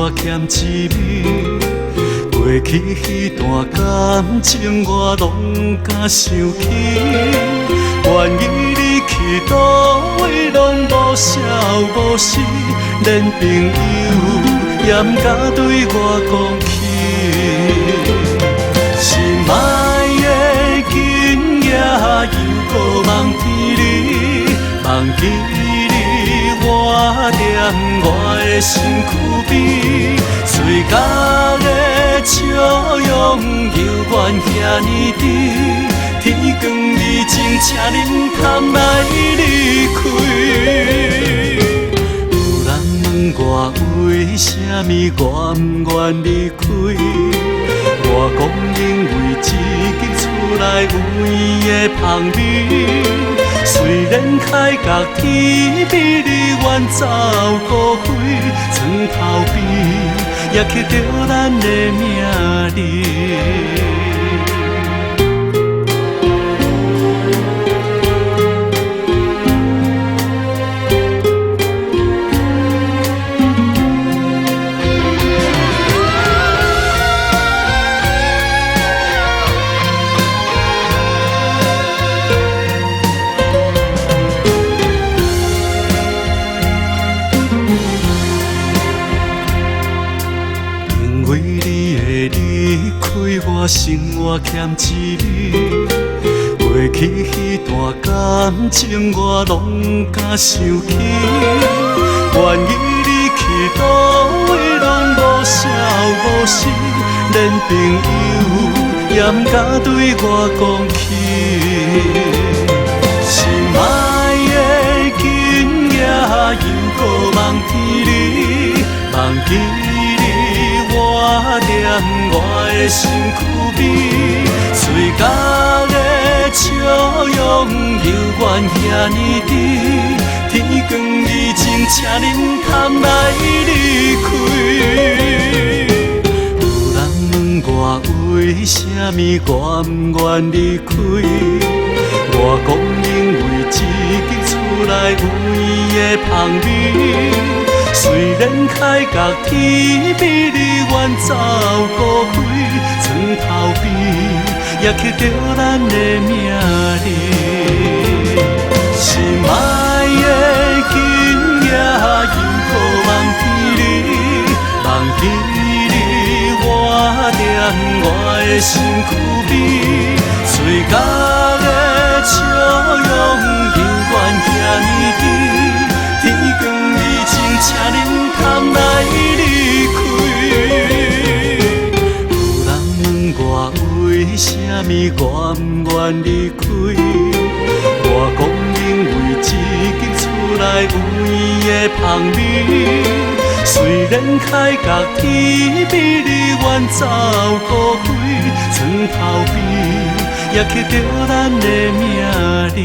我欠一味。过去迄段感情我拢甲想起，愿意你去倒位拢无消无息，连朋友也毋敢对我讲起。心爱的今夜又搁梦见你，梦见你我踮我的身躯边，随角的笑容犹原遐尼甜，天光以前，请恁通来离开。有人问我为什么我不愿离开，我讲因为这间厝内有伊的香味。虽然开角天比你远走高飞，床头边也刻着咱的名字。为你的离开，我生活欠一味。过去迄段感情，我拢甲想起。愿意你去倒位，拢无消无息，连朋友也毋敢对我讲起。心爱的今夜又搁梦见你，梦见。我踮我的身躯边，随角的笑容犹原遐尼甜，天光以前，请恁通来离开。有人问我为什么我不愿离开，我讲因为这间厝内有伊的香味。虽然开角天比你远走高飞，床头边也刻着咱的名字。心爱的今夜又搁梦见你，梦见你我踮我的身躯边，随角的笑容犹原遐尼甜，天光以前。请恁通来离开。有人问我为什么我不愿离开，我讲因为这间厝内有伊的香味。虽然开角天比你远走高飞，床头边也刻着咱的名字。